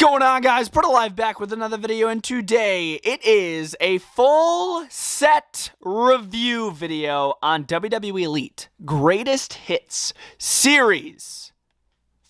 going on, guys? Bretto Live back with another video, and today it is a full set review video on WWE Elite Greatest Hits Series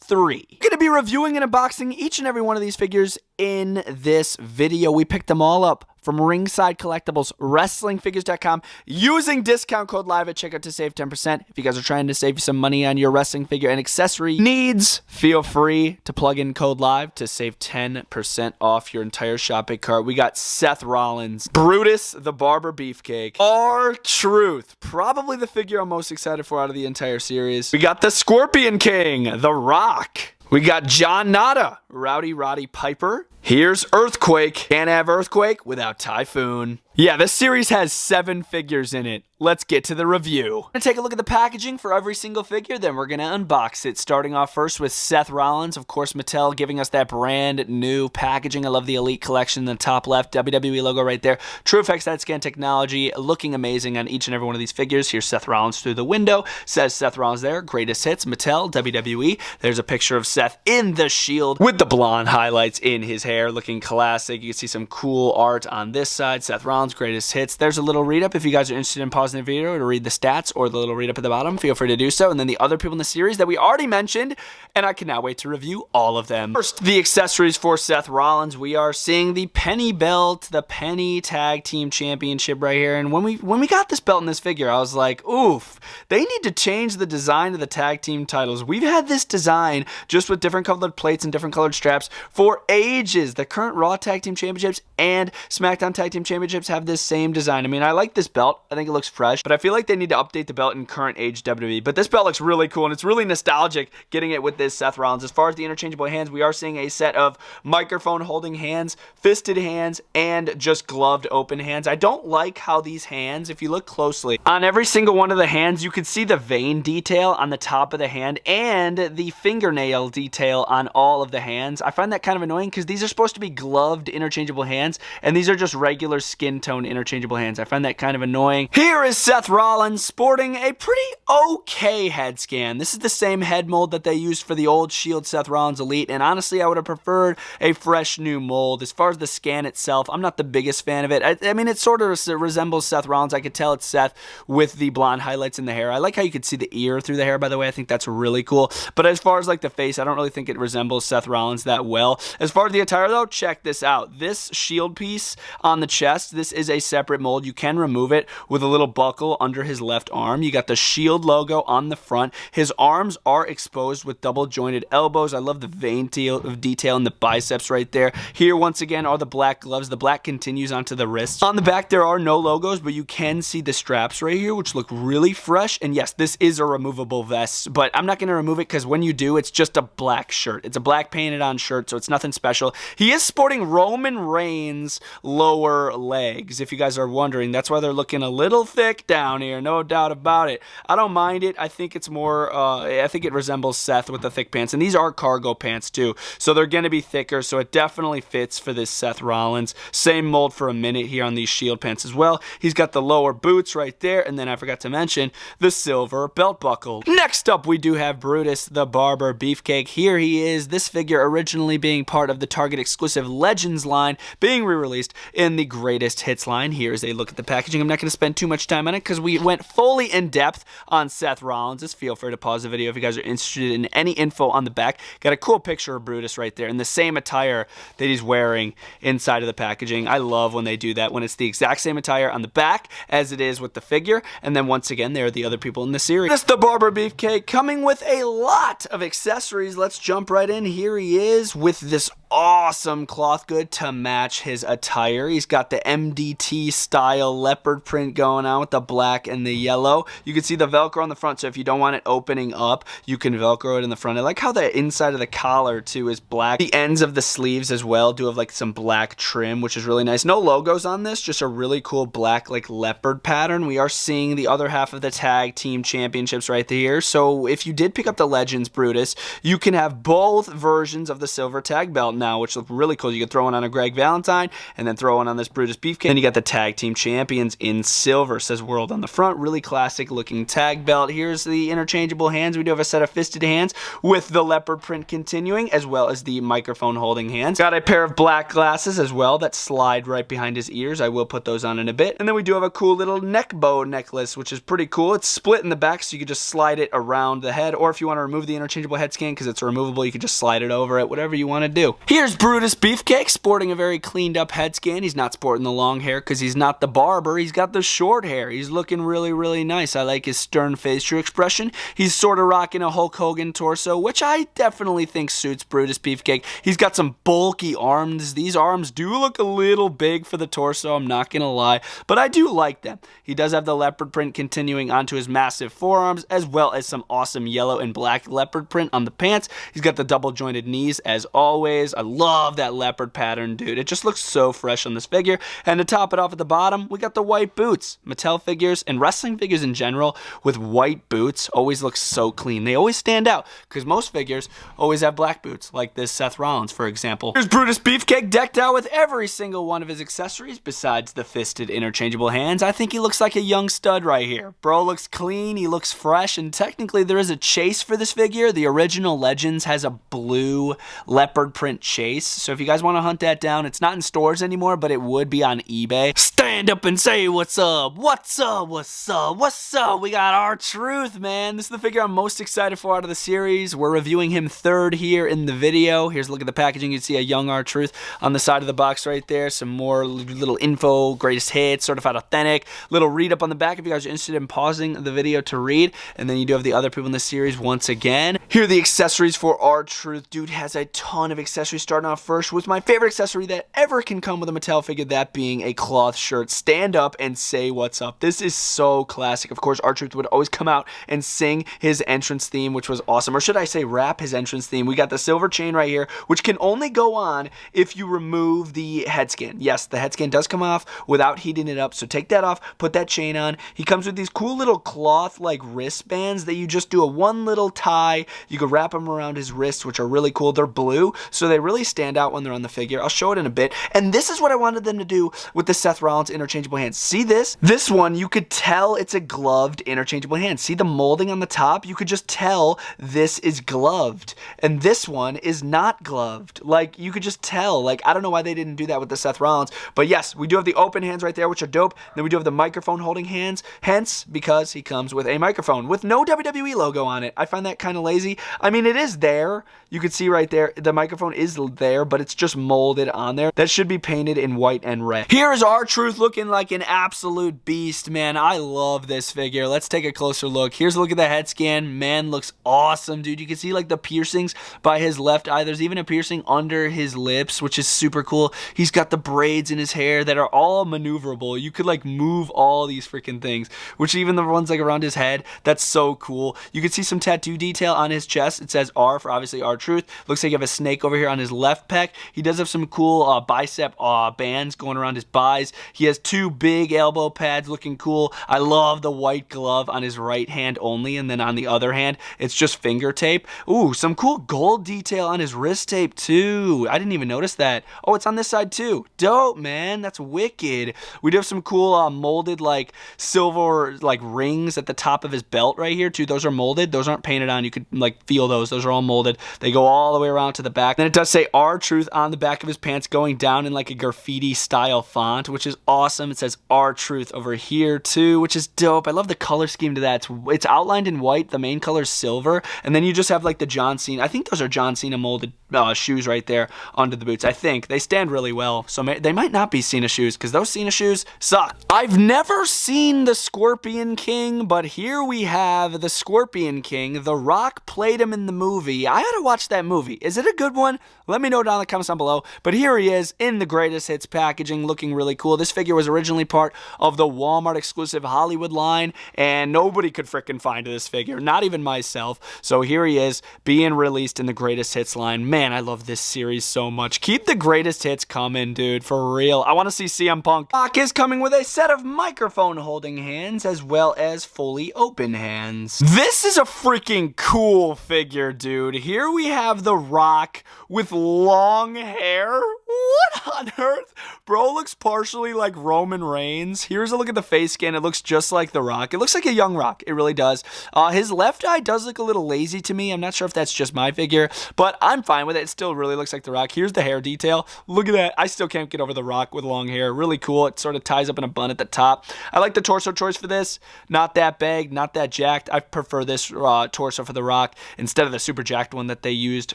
3. I'm going to be reviewing and unboxing each and every one of these figures in this video. We picked them all up from Ringside Collectibles, WrestlingFigures.com, using discount code LIVE at checkout to save 10%. If you guys are trying to save some money on your wrestling figure and accessory needs, feel free to plug in code LIVE to save 10% off your entire shopping cart. We got Seth Rollins, Brutus The Barber Beefcake, R-Truth, probably the figure I'm most excited for out of the entire series. We got the Scorpion King, The Rock. We got John Nada, Rowdy Piper. Here's Earthquake. Can't have Earthquake without Typhoon. Yeah, this series has 7 figures in it. Let's get to the review. We're going to take a look at the packaging for every single figure, then we're going to unbox it. Starting off first with Seth Rollins. Of course, Mattel giving us that brand new packaging. I love the Elite Collection in the top left. WWE logo right there. TrueFX side scan technology. Looking amazing on each and every one of these figures. Here's Seth Rollins through the window. Says Seth Rollins there. Greatest Hits, Mattel, WWE. There's a picture of Seth in the Shield with the blonde highlights in his hair. Looking classic. You can see some cool art on this side. Seth Rollins, Greatest Hits. There's a little read-up if you guys are interested in pausing the video to read the stats or the little read-up at the bottom. Feel free to do so. And then the other people in the series that we already mentioned, and I cannot wait to review all of them. First, the accessories for Seth Rollins. We are seeing the penny belt, the penny tag team championship right here. And when we got this belt in this figure, I was like, oof, they need to change the design of the tag team titles. We've had this design just with different colored plates and different colored straps for ages. The current Raw Tag Team Championships and SmackDown Tag Team Championships have this same design. I mean, I like this belt. I think it looks fresh, but I feel like they need to update the belt in current age WWE. But this belt looks really cool, and it's really nostalgic getting it with this Seth Rollins. As far as the interchangeable hands, we are seeing a set of microphone holding hands, fisted hands, and just gloved open hands. I don't like how these hands, if you look closely, on every single one of the hands, you can see the vein detail on the top of the hand and the fingernail detail on all of the hands. I find that kind of annoying because these are supposed to be gloved interchangeable hands, and these are just regular skin tone interchangeable hands. I find that kind of annoying. Here is Seth Rollins sporting a pretty okay head scan. This is the same head mold that they used for the old Shield Seth Rollins Elite, and honestly, I would have preferred a fresh new mold. As far as the scan itself, I'm not the biggest fan of it. I mean, it sort of resembles Seth Rollins. I could tell it's Seth with the blonde highlights in the hair. I like how you could see the ear through the hair, by the way. I think that's really cool. But as far as like the face, I don't really think it resembles Seth Rollins that well. As far as the attire though, check this out. This shield piece on the chest, this is a separate mold. You can remove it with a little buckle under his left arm. You got the Shield logo on the front. His arms are exposed with double jointed elbows. I love the vein detail in the biceps right there. Here once again are the black gloves. The black continues onto the wrists. On the back there are no logos, but you can see the straps right here, which look really fresh. And yes, this is a removable vest, but I'm not going to remove it because when you do, it's just a black shirt. It's a black painted on shirt, so it's nothing special. He is sporting Roman Reigns lower legs, if you guys are wondering. That's why they're looking a little thick down here, no doubt about it. I don't mind it. I think it's more, I think it resembles Seth with the thick pants, and these are cargo pants too, so they're going to be thicker, so it definitely fits for this Seth Rollins. Same mold for a minute here on these Shield pants as well. He's got the lower boots right there, and then I forgot to mention the silver belt buckle. Next up, we do have Brutus The Barber Beefcake. Here he is. This figure originally being part of the Target exclusive Legends line, being re-released in the Greatest Hits line. Here's a look at the packaging. I'm not going to spend too much time on it because we went fully in depth on Seth Rollins. Just feel free to pause the video if you guys are interested in any info on the back. Got a cool picture of Brutus right there in the same attire that he's wearing inside of the packaging. I love when they do that, when it's the exact same attire on the back as it is with the figure. And then once again, there are the other people in the series. Brutus The Barber Beefcake coming with a lot of accessories. Let's jump right in. Here he is with this awesome cloth good to match his attire. He's got the MDT style leopard print going on with the black and the yellow. You can see the Velcro on the front, so if you don't want it opening up, you can Velcro it in the front. I like how the inside of the collar too is black. The ends of the sleeves as well do have like some black trim, which is really nice. No logos on this, just a really cool black like leopard pattern. We are seeing the other half of the tag team championships right here. So if you did pick up the Legends Brutus, you can have both versions of the silver tag belt. now, which look really cool. You could throw one on a Greg Valentine and then throw one on this Brutus Beefcake. Then you got the tag team champions in silver. It says World on the front. Really classic looking tag belt. Here's the interchangeable hands. We do have a set of fisted hands with the leopard print continuing, as well as the microphone holding hands. Got a pair of black glasses as well that slide right behind his ears. I will put those on in a bit. And then we do have a cool little neck bow necklace, which is pretty cool. It's split in the back, so you can just slide it around the head, or if you want to remove the interchangeable head scan because it's removable, you can just slide it over it, whatever you want to do. Here's Brutus Beefcake sporting a very cleaned up head scan. He's not sporting the long hair because he's not the barber. He's got the short hair. He's looking really, really nice. I like his stern facial expression. He's sort of rocking a Hulk Hogan torso, which I definitely think suits Brutus Beefcake. He's got some bulky arms. These arms do look a little big for the torso, I'm not going to lie, but I do like them. He does have the leopard print continuing onto his massive forearms, as well as some awesome yellow and black leopard print on the pants. He's got the double jointed knees as always. I love that leopard pattern, dude. It just looks so fresh on this figure. And to top it off at the bottom, we got the white boots. Mattel figures and wrestling figures in general with white boots always look so clean. They always stand out because most figures always have black boots, like this Seth Rollins, for example. Here's Brutus Beefcake decked out with every single one of his accessories besides the fisted interchangeable hands. I think he looks like a young stud right here. Bro looks clean, he looks fresh, and technically there is a chase for this figure. The original Legends has a blue leopard print chase, so if you guys want to hunt that down, it's not in stores anymore, but it would be on eBay. Stand up and say what's up, what's up, what's up, what's up. We got R-Truth, man. This is the figure I'm most excited for out of the series. We're reviewing him third here in the video. Here's a look at the packaging. You can see a young R-Truth on the side of the box right there. Some more little info, greatest hits, certified authentic, little read up on the back if you guys are interested in pausing the video to read. And then you do have the other people in the series once again. Here are the accessories for R-Truth. Dude has a ton of accessories. Starting off first with my favorite accessory that ever can come with a Mattel figure, that being a cloth shirt. Stand up and say what's up. This is so classic. Of course, R-Truth would always come out and sing his entrance theme, which was awesome. Or should I say rap his entrance theme. We got the silver chain right here, which can only go on if you remove the head scan. Yes, the head scan does come off without heating it up, so take that off, put that chain on. He comes with these cool little cloth like wristbands that you just do a one little tie. You can wrap them around his wrists, which are really cool. They're blue, so they really stand out when they're on the figure. I'll show it in a bit. And this is what I wanted them to do with the Seth Rollins interchangeable hands. See this? This one, you could tell it's a gloved interchangeable hand. See the molding on the top? You could just tell this is gloved. And this one is not gloved. Like, you could just tell. Like, I don't know why they didn't do that with the Seth Rollins. But yes, we do have the open hands right there, which are dope. Then we do have the microphone holding hands. Hence, because he comes with a microphone with no WWE logo on it. I find that kind of lazy. I mean, it is there. You can see right there, the microphone is there, but it's just molded on there. That should be painted in white and red. Here is R-Truth looking like an absolute beast, man. I love this figure. Let's take a closer look. Here's a look at the head scan. Man, looks awesome, dude. You can see like the piercings by his left eye. There's even a piercing under his lips, which is super cool. He's got the braids in his hair that are all maneuverable. You could like move all these freaking things, which even the ones like around his head, that's so cool. You can see some tattoo detail on his chest. It says R for obviously R-Truth. Looks like you have a snake over here on his left pec. He does have some cool bicep bands going around his buys. He has two big elbow pads looking cool. I love the white glove on his right hand only, and then on the other hand, it's just finger tape. Ooh, some cool gold detail on his wrist tape too. I didn't even notice that. Oh, it's on this side too. Dope, man. That's wicked. We do have some cool molded like silver like rings at the top of his belt right here too. Those are molded. Those aren't painted on. You could like feel those. Those are all molded. They go all the way around to the back. Then it does say R-Truth on the back of his pants going down in like a graffiti style font, which is awesome. It says R-Truth over here too, which is dope. I love the color scheme to that. It's outlined in white. The main color is silver. And then you just have like the John Cena. I think those are John Cena molded shoes right there under the boots. I think they stand really well. So they might not be Cena shoes because those Cena shoes suck. I've never seen the Scorpion King, but here we have the Scorpion King. The Rock played him in the movie. I had to watch that movie. Is it a good one? Let me know down in the comments down below. But here he is in the greatest hits packaging, looking really cool. This figure was originally part of the Walmart exclusive Hollywood line, and nobody could frickin' find this figure, not even myself. So here he is being released in the greatest hits line. Man, I love this series so much. Keep the greatest hits coming, dude, for real. I want to see CM Punk. Rock is coming with a set of microphone holding hands as well as fully open hands. This is a freaking cool figure, dude. Here we have The Rock with with long hair? What on earth? Bro looks partially like Roman Reigns. Here's a look at the face scan. It looks just like The Rock. It looks like a young Rock. It really does. His left eye does look a little lazy to me. I'm not sure if that's just my figure, but I'm fine with it. It still really looks like The Rock. Here's the hair detail. Look at that. I still can't get over The Rock with long hair. Really cool. It sort of ties up in a bun at the top. I like the torso choice for this. Not that big, not that jacked. I prefer this torso for The Rock instead of the super jacked one that they used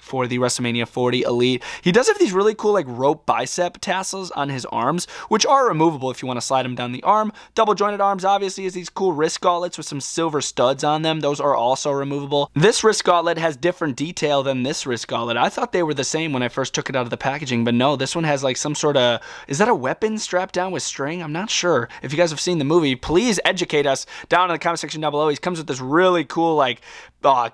for the WrestleMania 40 Elite. He does have these really cool like rope bicep tassels on his arms, which are removable if you want to slide them down the arm. Double jointed arms obviously is these cool wrist gauntlets with some silver studs on them. Those are also removable. This wrist gauntlet has different detail than this wrist gauntlet. I thought they were the same when I first took it out of the packaging, but no, this one has like some sort of, is that a weapon strapped down with string? I'm not sure. If you guys have seen the movie, please educate us down in the comment section down below. He comes with this really cool like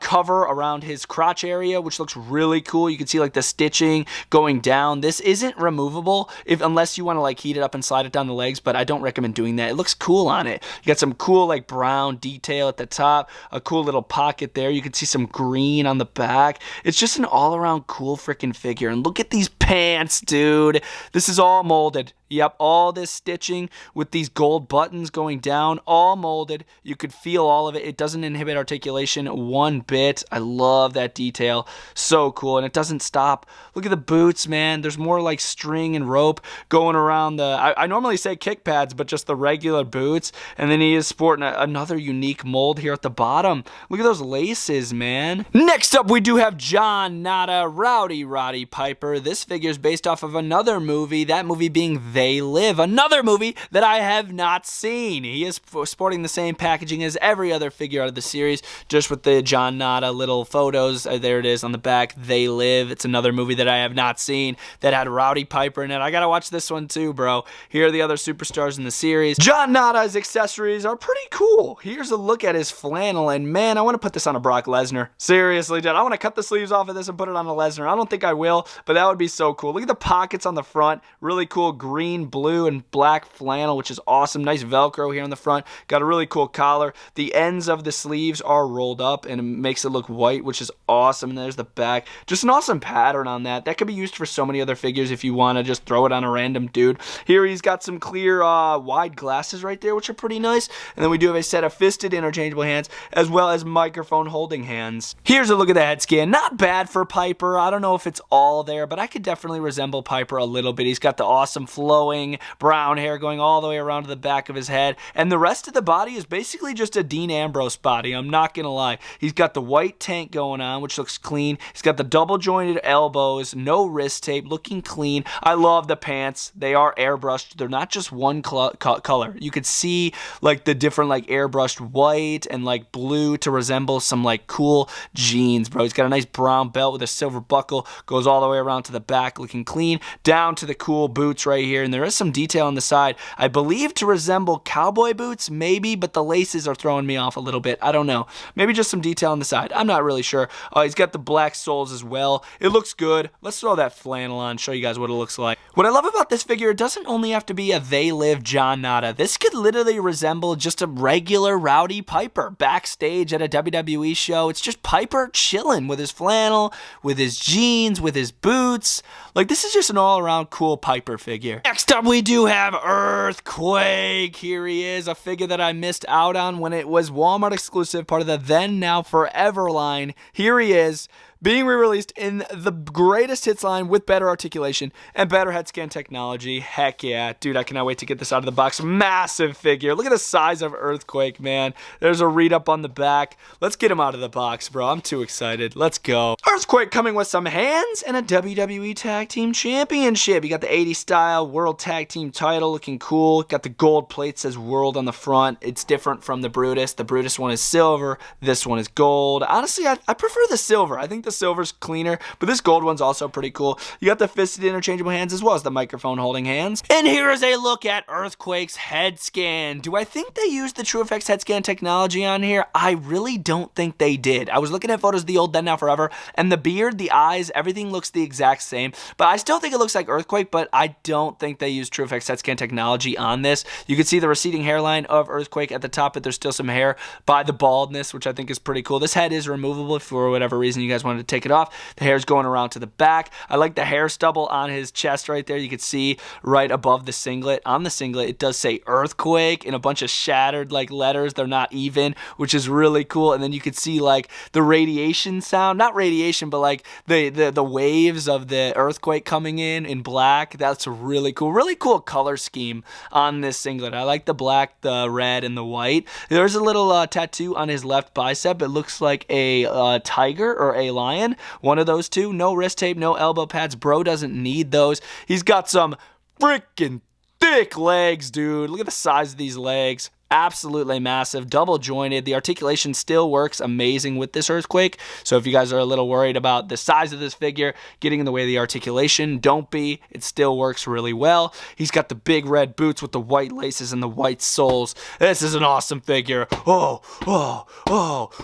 cover around his crotch area, which looks really cool. You can see like the stitching going down. This isn't removable unless you want to like heat it up and slide it down the legs, but I don't recommend doing that. It looks cool on it. You got some cool like brown detail at the top, a cool little pocket there. You can see some green on the back. It's just an all-around cool freaking figure. And look at these pants, dude. This is all molded. Yep, all this stitching with these gold buttons going down, all molded. You could feel all of it. It doesn't inhibit articulation one bit. I love that detail. So cool, and it doesn't stop. Look at the boots, man. There's more like string and rope going around the, I normally say kick pads, but just the regular boots. And then he is sporting another unique mold here at the bottom. Look at those laces, man. Next up, we do have John Nada, Rowdy Piper. This figure is based off of another movie, that movie being They Live, another movie that I have not seen. He is sporting the same packaging as every other figure out of the series, just with the John Nada little photos. There it is on the back, They Live. It's another movie that I have not seen that had Rowdy Piper in it. I gotta watch this one too, bro. Here are the other superstars in the series. John Nada's accessories are pretty cool. Here's a look at his flannel, and man, I want to put this on a Brock Lesnar. Seriously, dude, I want to cut the sleeves off of this and put it on a Lesnar. I don't think I will, but that would be so cool. Look at the pockets on the front. Really cool green, blue, and black flannel, which is awesome. Nice Velcro here on the front. Got a really cool collar. The ends of the sleeves are rolled up, and it makes it look white, which is awesome. And there's the back. Just an awesome pattern on that. That could be used for so many other figures if you want to just throw it on a random dude. Here he's got some clear wide glasses right there, which are pretty nice. And then we do have a set of fisted interchangeable hands, as well as microphone holding hands. Here's a look at the head scan. Not bad for Piper. I don't know if it's all there, but I could definitely resemble Piper a little bit. He's got the awesome flowing brown hair going all the way around to the back of his head, and the rest of the body is basically just a Dean Ambrose body. I'm not gonna lie. He's got the white tank going on, which looks clean. He's got the double jointed elbows, no wrist tape, looking clean. I love the pants. They are airbrushed. They're not just one color. You could see like the different like airbrushed white and like blue to resemble some like cool jeans, bro. He's got a nice brown belt with a silver buckle, goes all the way around to the back, looking clean, down to the cool boots right here. And there is some detail on the side, I believe to resemble cowboy boots, maybe, but the laces are throwing me off a little bit. I don't know. Maybe just some detail on the side. I'm not really sure. He's got the black soles as well. It looks good. Let's throw that flannel on, show you guys what it looks like. What I love about this figure, it doesn't only have to be a They Live John Nada. This could literally resemble just a regular Rowdy Piper backstage at a WWE show. It's just Piper chilling with his flannel, with his jeans, with his boots. Like, this is just an all-around cool Piper figure. Next up, we do have Earthquake. Here he is, a figure that I missed out on when it was Walmart exclusive, part of the Then Now Forever line. Here he is, being re-released in the greatest hits line with better articulation and better head scan technology. Heck yeah. Dude, I cannot wait to get this out of the box. Massive figure. Look at the size of Earthquake, man. There's a read-up on the back. Let's get him out of the box, bro. I'm too excited. Let's go. Earthquake coming with some hands and a WWE Tag Team Championship. You got the 80s style World Tag Team title, looking cool. Got the gold plate, says World on the front. It's different from the Brutus. The Brutus one is silver. This one is gold. Honestly, I prefer the silver. I think the silver's cleaner, but this gold one's also pretty cool. You got the fisted interchangeable hands as well as the microphone holding hands. And here is a look at Earthquake's head scan. Do I think they used the TrueFX head scan technology on here? I really don't think they did. I was looking at photos of the old Then Now Forever, and the beard, the eyes, everything looks the exact same, but I still think it looks like Earthquake, but I don't think they used TrueFX head scan technology on this. You can see the receding hairline of Earthquake at the top, but there's still some hair by the baldness, which I think is pretty cool. This head is removable if for whatever reason you guys wanted to take it off. The hair's going around to the back. I like the hair stubble on his chest right there. You can see right above the singlet. On the singlet, it does say Earthquake in a bunch of shattered like letters. They're not even, which is really cool. And then you can see like the radiation sound, not radiation, but like the waves of the earthquake coming in black. That's really cool. Really cool color scheme on this singlet. I like the black, the red, and the white. There's a little tattoo on his left bicep. It looks like a tiger or a lion. One of those two. No wrist tape, no elbow pads. Bro doesn't need those. He's got some freaking thick legs, dude. Look at the size of these legs. Absolutely massive, double jointed. The articulation still works amazing with this earthquake. So if you guys are a little worried about the size of this figure getting in the way of the articulation, don't be. It still works really well. He's got the big red boots with the white laces and the white soles. This is an awesome figure. Oh,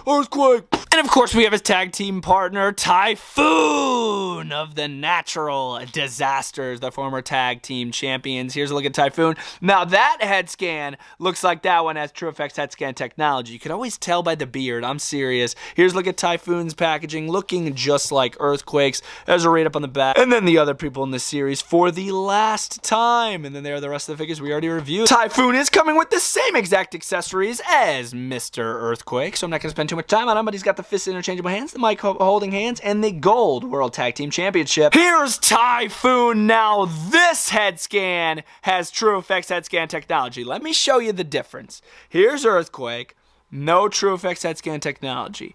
earthquake. And of course we have his tag team partner, Typhoon of the Natural Disasters, the former tag team champions. Here's a look at Typhoon. Now that head scan looks like that one has TrueFX head scan technology. You can always tell by the beard. I'm serious. Here's a look at Typhoon's packaging, looking just like Earthquake's. There's a rate up on the back. And then the other people in this series for the last time. And then there are the rest of the figures we already reviewed. Typhoon is coming with the same exact accessories as Mr. Earthquake, so I'm not going to spend too much time on him, but he's got the fist interchangeable hands, the mic holding hands, and the gold World Tag Team Championship. Here's Typhoon. Now this head scan has TrueFX head scan technology. Let me show you the difference. Here's Earthquake, no TrueFX head scan technology.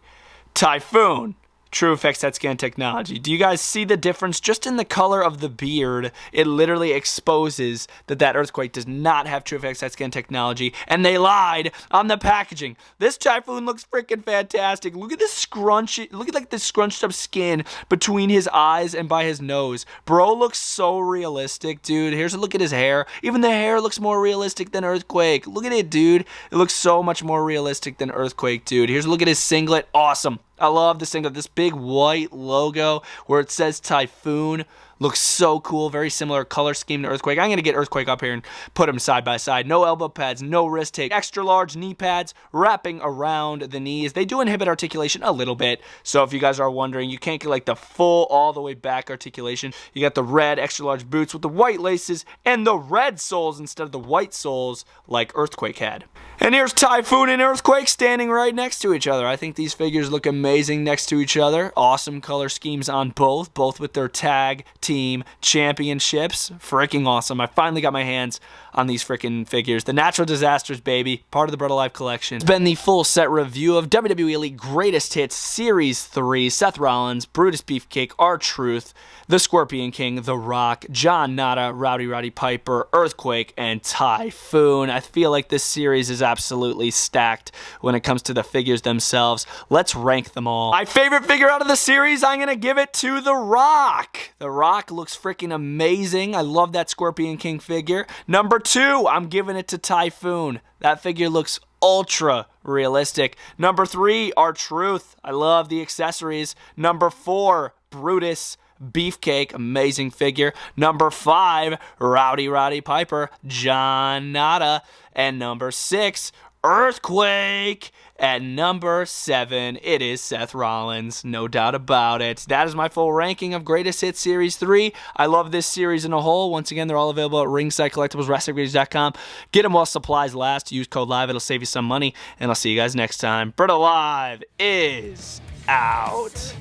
Typhoon, TrueFX head scan technology. Do you guys see the difference just in the color of the beard? It literally exposes that Earthquake does not have TrueFX head scan technology, and they lied on the packaging. This Typhoon looks freaking fantastic. Look at the scrunchy, look at like the scrunched up skin between his eyes and by his nose. Bro looks so realistic, dude. Here's a look at his hair. Even the hair looks more realistic than Earthquake. Look at it, dude. It looks so much more realistic than Earthquake, dude. Here's a look at his singlet. Awesome. I love this singlet. This big white logo where it says Typhoon looks so cool. Very similar color scheme to Earthquake. I'm going to get Earthquake up here and put him side by side. No elbow pads, no wrist tape. Extra large knee pads wrapping around the knees. They do inhibit articulation a little bit. So if you guys are wondering, you can't get like the full all the way back articulation. You got the red extra large boots with the white laces and the red soles instead of the white soles like Earthquake had. And here's Typhoon and Earthquake standing right next to each other. I think these figures look amazing next to each other. Awesome color schemes on both with their tag team championships. Freaking awesome. I finally got my hands on these freaking figures. The Natural Disasters, baby. Part of the Bretto Life collection. It's been the full set review of WWE Elite Greatest Hits Series 3. Seth Rollins, Brutus Beefcake, R-Truth, The Scorpion King, The Rock, John Nada, Rowdy Piper, Earthquake, and Typhoon. I feel like this series is absolutely stacked when it comes to the figures themselves. Let's rank them all. My favorite figure out of the series, I'm going to give it to The Rock. The Rock looks freaking amazing. I love that Scorpion King figure. Number 2, I'm giving it to Typhoon. That figure looks ultra realistic. Number 3, R-Truth. I love the accessories. Number 4, Brutus Beefcake, amazing figure. Number 5, Rowdy Piper, John Nada. And number 6, Earthquake. At number 7, it is Seth Rollins, no doubt about it. That is my full ranking of Greatest Hits Series 3. I love this series in a whole. Once again, they're all available at Ringside Collectibles, WrestlingReviews.com. Get them while supplies last. Use code LIVE. It'll save you some money. And I'll see you guys next time. Bretto Live is out.